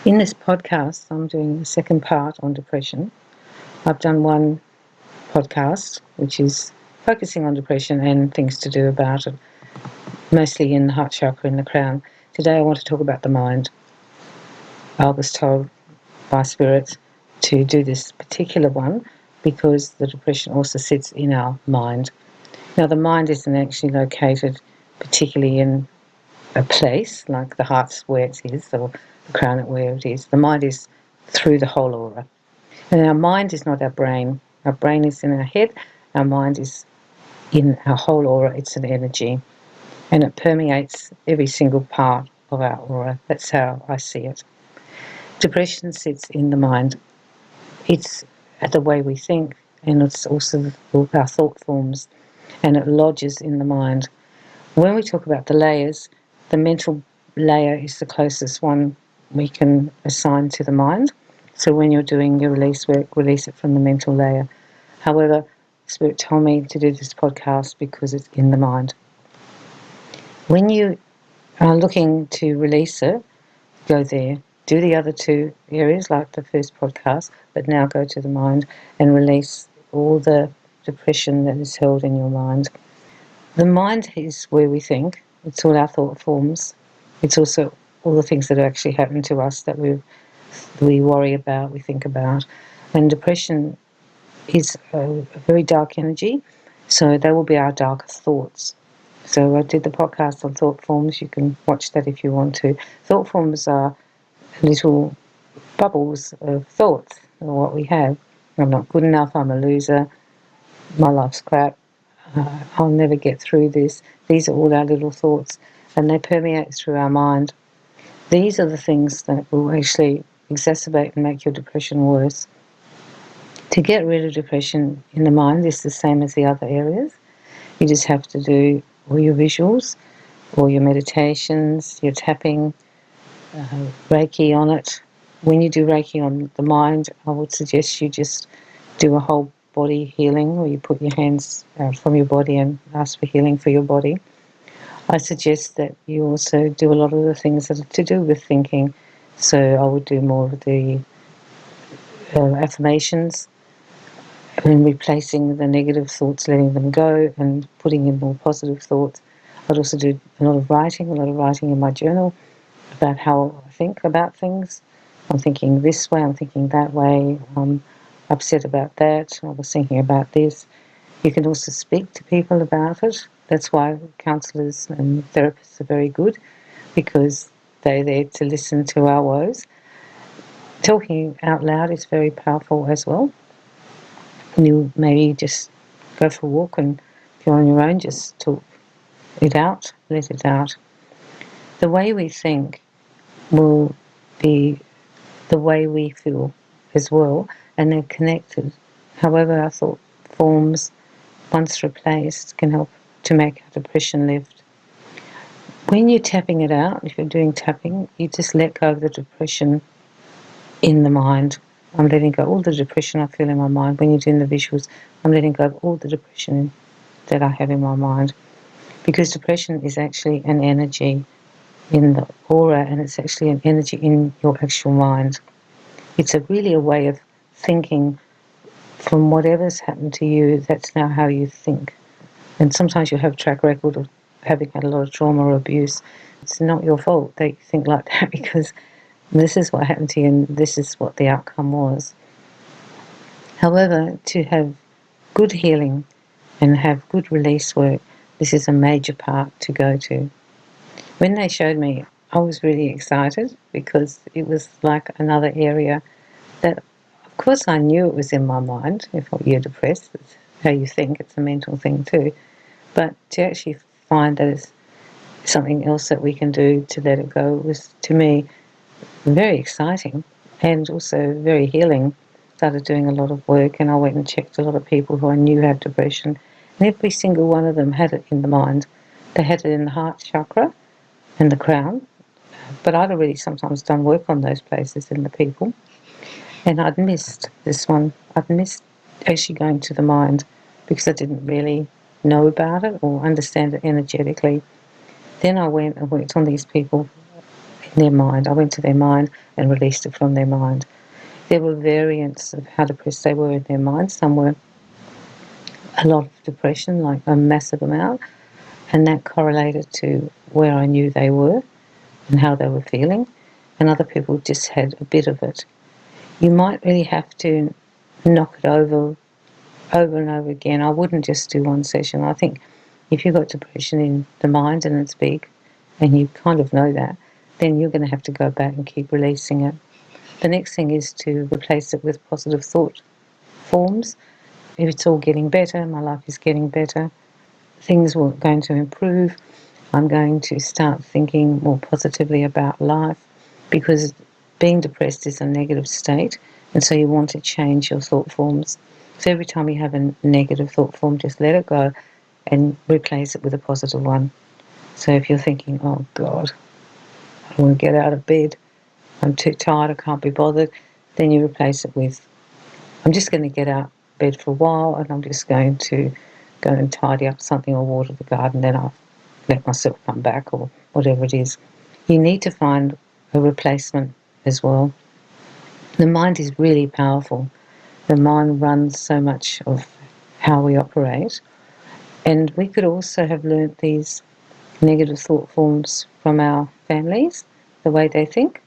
In this podcast, I'm doing the second part on depression. I've done one podcast, which is focusing on depression and things to do about it, mostly in the heart chakra and the crown. Today I want to talk about the mind. I was told by Spirit to do this particular one because the depression also sits in our mind. Now, the mind isn't actually located particularly in a place, like the heart's where it is, or the crown at where it is. The mind is through the whole aura. And our mind is not our brain. Our brain is in our head. Our mind is in our whole aura. It's an energy. And it permeates every single part of our aura. That's how I see it. Depression sits in the mind. It's the way we think, and it's also our thought forms, and it lodges in the mind. When we talk about the layers, the mental layer is the closest one we can assign to the mind. So when you're doing your release work, release it from the mental layer. However, Spirit told me to do this podcast because it's in the mind. When you are looking to release it, go there. Do the other two areas like the first podcast, but now go to the mind and release all the depression that is held in your mind. The mind is where we think. It's all our thought forms. It's also all the things that actually happen to us that we worry about, we think about. And depression is a very dark energy, so they will be our darker thoughts. So I did the podcast on thought forms. You can watch that if you want to. Thought forms are little bubbles of thoughts, or what we have. I'm not good enough, I'm a loser, my life's crap, I'll never get through this. These are all our little thoughts, and they permeate through our mind. These are the things that will actually exacerbate and make your depression worse. To get rid of depression in the mind is the same as the other areas. You just have to do all your visuals, all your meditations, your tapping, Reiki on it. When you do Reiki on the mind, I would suggest you just do a whole body healing, where you put your hands out from your body and ask for healing for your body. I suggest that you also do a lot of the things that are to do with thinking. So I would do more of the affirmations and replacing the negative thoughts, letting them go and putting in more positive thoughts. I'd also do a lot of writing in my journal about how I think about things. I'm thinking this way, I'm thinking that way, I'm upset about that, I was thinking about this. You can also speak to people about it. That's why counsellors and therapists are very good, because they're there to listen to our woes. Talking out loud is very powerful as well. You maybe just go for a walk, and if you're on your own, just talk it out, let it out. The way we think will be the way we feel as well, and they're connected. However, our thought forms, once replaced, can help to make our depression lift. When you're tapping it out, if you're doing tapping, you just let go of the depression in the mind. I'm letting go of all the depression I feel in my mind. When you're doing the visuals, I'm letting go of all the depression that I have in my mind. Because depression is actually an energy in the aura, and it's actually an energy in your actual mind. It's really a way of thinking from whatever's happened to you. That's now how you think. And sometimes you have a track record of having had a lot of trauma or abuse. It's not your fault that you think like that, because this is what happened to you and this is what the outcome was. However, to have good healing and have good release work, this is a major part to go to. When they showed me, I was really excited, because it was like another area that, of course, I knew it was in my mind. If you're depressed, it's how you think, it's a mental thing too. But to actually find that it's something else that we can do to let it go was, to me, very exciting and also very healing. Started doing a lot of work, and I went and checked a lot of people who I knew had depression, and every single one of them had it in the mind. They had it in the heart chakra and the crown, but I'd already sometimes done work on those places in the people, and I'd missed this one. I'd missed actually going to the mind, because I didn't really know about it or understand it energetically. Then I went and worked on these people in their mind. I went to their mind and released it from their mind. There were variants of how depressed they were in their mind. Some were a lot of depression, like a massive amount, and that correlated to where I knew they were and how they were feeling, and other people just had a bit of it. You might really have to knock it over and over again. I wouldn't just do one session. I think if you've got depression in the mind and it's big, and you kind of know that, then you're going to have to go back and keep releasing it. The next thing is to replace it with positive thought forms. If it's all getting better, my life is getting better, things are going to improve, I'm going to start thinking more positively about life, because being depressed is a negative state, and so you want to change your thought forms. So every time you have a negative thought form, just let it go and replace it with a positive one. So if you're thinking, oh God, I don't want to get out of bed, I'm too tired, I can't be bothered, then you replace it with, I'm just going to get out of bed for a while and I'm just going to go and tidy up something or water the garden, then I'll let myself come back, or whatever it is. You need to find a replacement as well. The mind is really powerful. The mind runs so much of how we operate. And we could also have learnt these negative thought forms from our families, the way they think.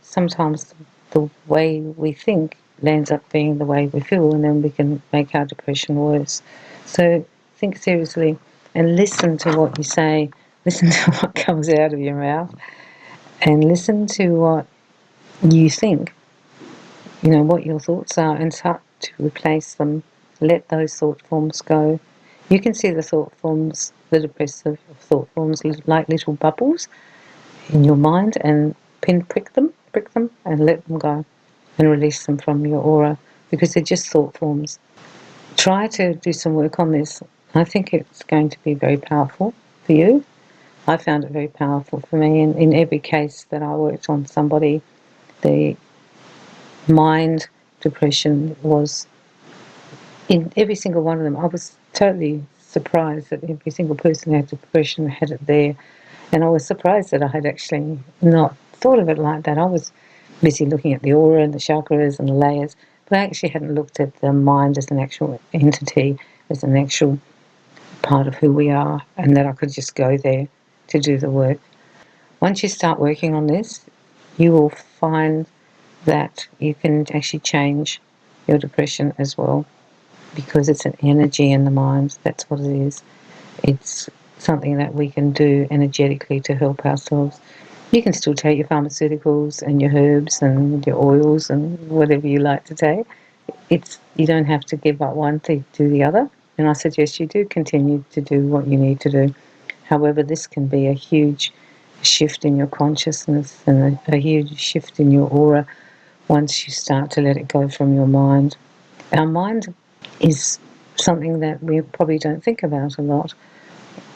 Sometimes the way we think lands up being the way we feel, and then we can make our depression worse. So think seriously and listen to what you say, listen to what comes out of your mouth, and listen to what you think, what your thoughts are, and start to replace them. Let those thought forms go. You can see the thought forms, the depressive thought forms, like little bubbles in your mind, and prick them, and let them go and release them from your aura, because they're just thought forms. Try to do some work on this. I think it's going to be very powerful for you. I found it very powerful for me. In every case that I worked on somebody, the mind depression was in every single one of them. I was totally surprised that every single person who had depression had it there. And I was surprised that I had actually not thought of it like that. I was busy looking at the aura and the chakras and the layers, but I actually hadn't looked at the mind as an actual entity, as an actual part of who we are, and that I could just go there to do the work. Once you start working on this, you will find that you can actually change your depression as well, because it's an energy in the mind. That's what it is. It's something that we can do energetically to help ourselves. You can still take your pharmaceuticals and your herbs and your oils and whatever you like to take. You don't have to give up one to do the other. And I suggest you do continue to do what you need to do. However, this can be a huge shift in your consciousness and a huge shift in your aura once you start to let it go from your mind. Our mind is something that we probably don't think about a lot.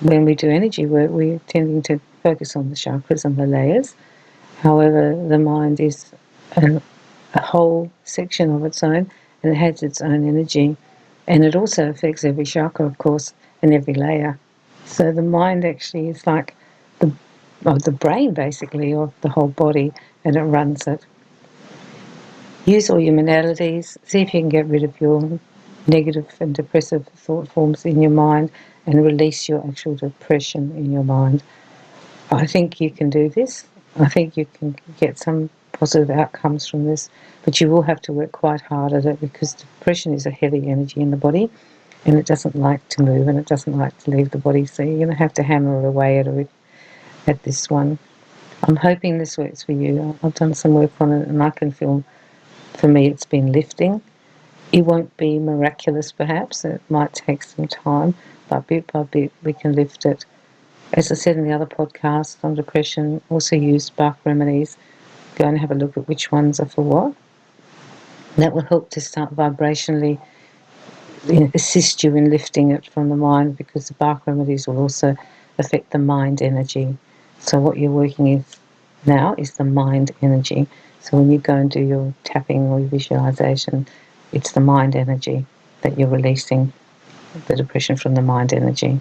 When we do energy work, we're tending to focus on the chakras and the layers. However, the mind is a whole section of its own, and it has its own energy. And it also affects every chakra, of course, and every layer. So the mind actually is like the brain, basically, of the whole body, and it runs it. Use all your modalities. See if you can get rid of your negative and depressive thought forms in your mind and release your actual depression in your mind. I think you can do this. I think you can get some positive outcomes from this, but you will have to work quite hard at it, because depression is a heavy energy in the body, and it doesn't like to move, and it doesn't like to leave the body, so you're going to have to hammer away at this one. I'm hoping this works for you. I've done some work on it, and I can feel, for me, it's been lifting. It won't be miraculous, perhaps. It might take some time, but bit by bit we can lift it. As I said in the other podcast on depression, also use Bach remedies. Go and have a look at which ones are for what. That will help to start vibrationally assist you in lifting it from the mind, because the Bach remedies will also affect the mind energy. So what you're working with now is the mind energy. So when you go and do your tapping or your visualization, it's the mind energy that you're releasing, the depression from the mind energy.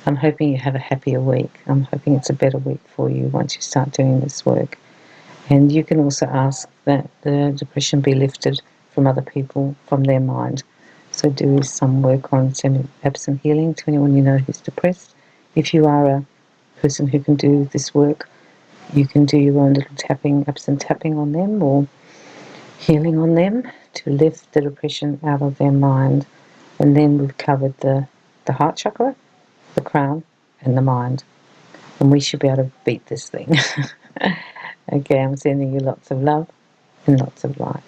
I'm hoping you have a happier week. I'm hoping it's a better week for you once you start doing this work. And you can also ask that the depression be lifted from other people, from their mind. So do some work on semi-absent healing to anyone you know who's depressed. If you are a person who can do this work, you can do your own little tapping, absent tapping on them, or healing on them to lift the depression out of their mind. And then we've covered the heart chakra, the crown, and the mind. And we should be able to beat this thing. Okay, I'm sending you lots of love and lots of light.